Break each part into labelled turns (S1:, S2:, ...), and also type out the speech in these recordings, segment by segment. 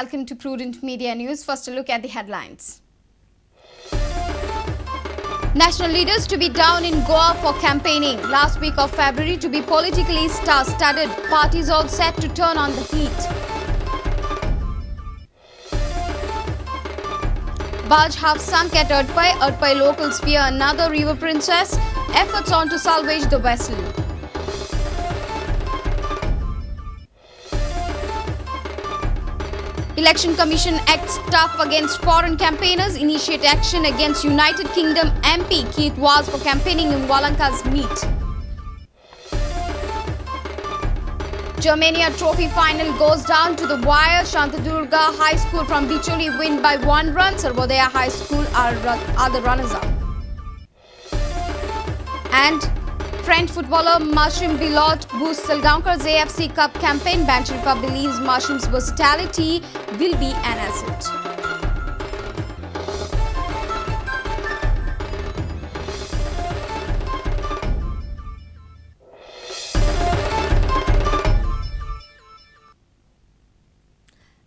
S1: welcome to Prudent Media News. First, a look at the headlines. National leaders to be down in Goa for campaigning. Last week of February to be politically star-studded. Parties all set to turn on the heat. Barge half sunk at Adpai. Adpai locals fear another river princess. Efforts on to salvage the vessel. Election Commission acts tough against foreign campaigners. Initiate action against United Kingdom MP Keith was for campaigning in Walanka's meet. Germania Trophy final goes down to the wire. Shantadurga High School from Bicholi win by 1 run. Sarvodaya High School are the runners-up. And French footballer Mashim Bilot boosts Salgaonkar's AFC Cup campaign. Banchilpa believes Mashim's versatility will be an asset.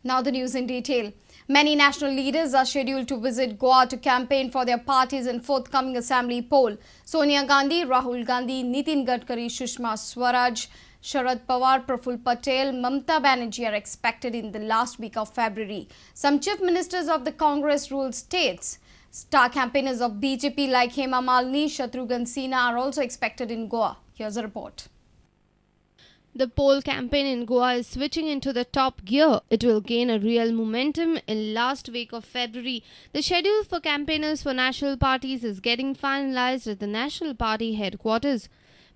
S1: Now the news in detail. Many national leaders are scheduled to visit Goa to campaign for their parties in forthcoming assembly poll. Sonia Gandhi, Rahul Gandhi, Nitin Gadkari, Sushma Swaraj, Sharad Pawar, Praful Patel, Mamta Banerjee are expected in the last week of February. Some chief ministers of the Congress-ruled states, star campaigners of BJP like Hema Malini, Shatrughan Sinha are also expected in Goa. Here's a report.
S2: The poll campaign in Goa is switching into the top gear. It will gain a real momentum in last week of February. The schedule for campaigners for national parties is getting finalized at the National Party headquarters.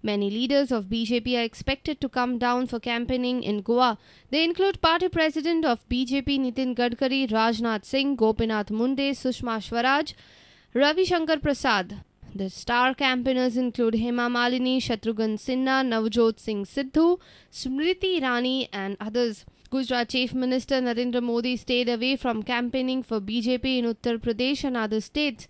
S2: Many leaders of BJP are expected to come down for campaigning in Goa. They include Party President of BJP Nitin Gadkari, Rajnath Singh, Gopinath Munde, Sushma Swaraj, Ravi Shankar Prasad. The star campaigners include Hema Malini, Shatrughan Sinha, Navjot Singh Sidhu, Smriti Irani and others. Gujarat Chief Minister Narendra Modi stayed away from campaigning for BJP in Uttar Pradesh and other states.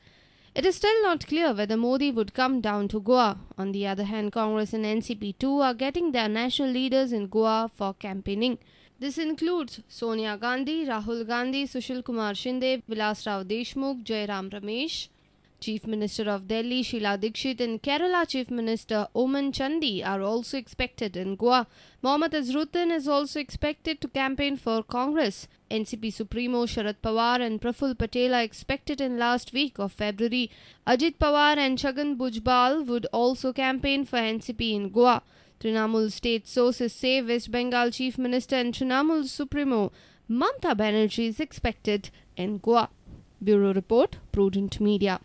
S2: It is still not clear whether Modi would come down to Goa. On the other hand, Congress and NCP too are getting their national leaders in Goa for campaigning. This includes Sonia Gandhi, Rahul Gandhi, Sushil Kumar Shinde, Vilas Rao Deshmukh, Jairam Ramesh. Chief Minister of Delhi Sheila Dikshit and Kerala Chief Minister Oman Chandi are also expected in Goa. Mohammad Azharuddin is also expected to campaign for Congress. NCP Supremo Sharad Pawar and Praful Patel are expected in last week of February. Ajit Pawar and Chhagan Bhujbal would also campaign for NCP in Goa. Trinamool state sources say West Bengal Chief Minister and Trinamool Supremo Mamta Banerjee is expected in Goa. Bureau Report, Prudent Media.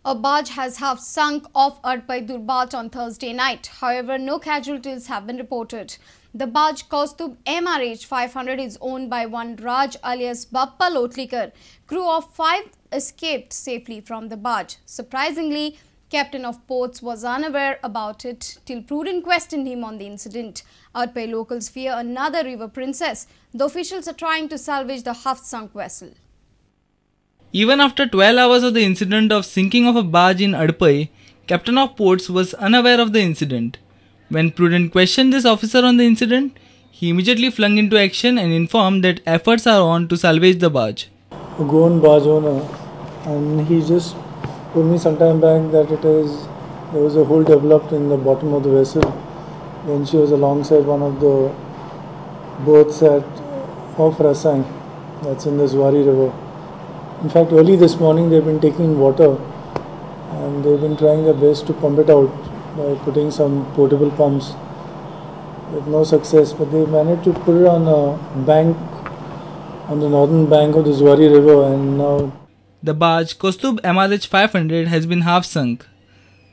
S1: A barge has half sunk off Adpai Durbat on Thursday night. However, no casualties have been reported. The barge Kaustubh MRH 500 is owned by one Raj alias Bappa Lotlikar. Crew of 5 escaped safely from the barge. Surprisingly, Captain of Ports was unaware about it till Prudent questioned him on the incident. Adpai locals fear another river princess. The officials are trying to salvage the half-sunk vessel.
S3: Even after 12 hours of the incident of sinking of a barge in Adpai, Captain of Ports was unaware of the incident. When Prudent questioned this officer on the incident, he immediately flung into action and informed that efforts are on to salvage the barge.
S4: A Goan barge owner, and he just told me some time back that there was a hole developed in the bottom of the vessel when she was alongside one of the boats off Rasai, that's in the Zwari river. In fact, early this morning they've been taking water and they've been trying their best to pump it out by putting some portable pumps with no success, but they managed to put it on a bank on the northern bank of the Zwari river, and now
S3: the barge Kaustubh MRH 500 has been half sunk.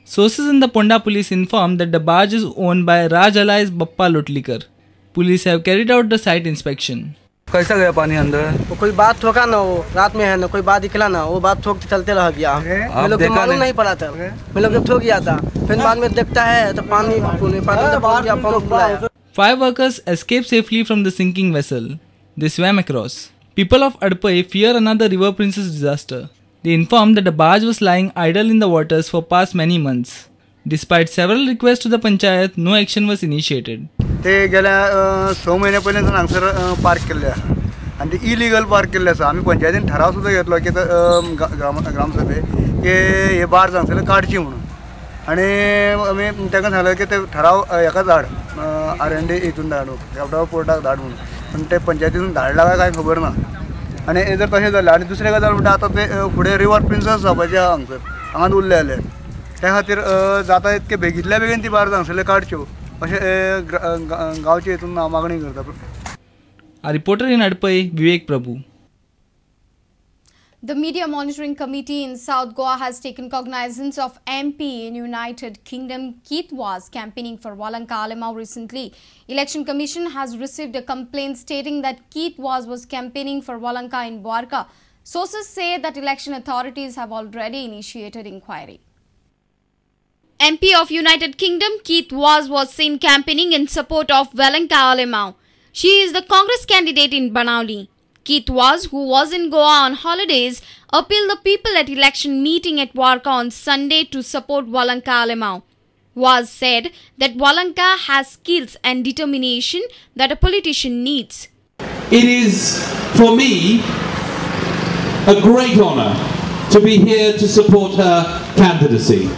S3: Sources in the Ponda police informed that the barge is owned by Raj alias Bappa Lotlikar. Police have carried out the site inspection.
S5: कैसा गया पानी अंदर?
S6: वो कोई बात ठोका ना, वो रात में है ना, कोई बात दिखला ना, वो बात ठोक के चलते रह गया। मैं लोग को मालूम नहीं पड़ा था, मैं लोग जब ठोक गया था, फिर बाद में देखता है तो पानी पानी
S3: 5 workers escaped safely from the sinking vessel. They swam across. People of Adpai fear another river princess disaster. They informed that the barge was lying idle in the waters for past many months. Despite several requests to the panchayat, no action was initiated.
S5: ते गेल्या 6 महिन्यापर्यंत हांगसर park केल्ले आणि ते illegal park केल्लें आसा. आमी पंचायतीन ठराव सुद्दां घेतलो की ग्रामसभेक की हे बार्ज हांगसरले काडची म्हणून. आणि आमी ताका सांगलें की ते ठराव हेका धाड R&D हितून धाड कॅपिटल पोर्टाक धाड म्हणून. पण ते पंचायतीतून धाडला काय खबर ना. आणि हे जर तशें जालें आनी दुसरें गजाल म्हणटा आतां ते फुडें रिवर प्रिन्सस जावपाचें आहा हांगसर हांगाच उरले जाल्यार त्या खातीर जाता इतके बेगींतल्या बेगीन ती बार्ज हांगसरले काडच्यो अशें गांवचे हितून हांव मागणी करता.
S3: A reporter in Adpai, Vivek Prabhu.
S1: The Media Monitoring Committee in South Goa has taken cognizance of MP in United Kingdom Keith was campaigning for Walanka Alemao recently. Election Commission has received a complaint stating that Keith was campaigning for Walanka in Dwarka. Sources say that election authorities have already initiated inquiry. MP of United Kingdom Keith was seen campaigning in support of Walanka Alemao. She is the Congress candidate in Banauli. Keith who was in Goa on holidays, appealed the people at election meeting at Dwarka on Sunday to support Walanka Alemao. Said that Walanka has skills and determination that a politician needs.
S7: It is, for me, a great honour to be here to support her candidacy.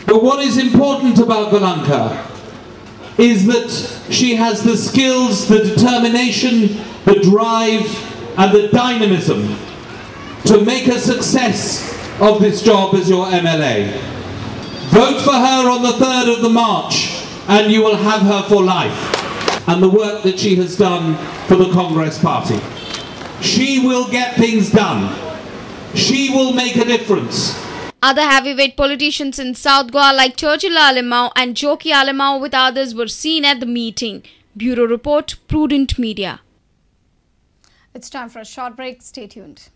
S7: But what is important about Walanka is that she has the skills, the determination, the drive and the dynamism to make a success of this job as your MLA. Vote for her on the 3rd of the March and you will have her for life and the work that she has done for the Congress Party. She will get things done. She will make a difference.
S1: Other heavyweight politicians in South Goa like Churchill Alemao and Joki Alemao with others were seen at the meeting. Bureau Report, Prudent Media. It's time for a short break. Stay tuned.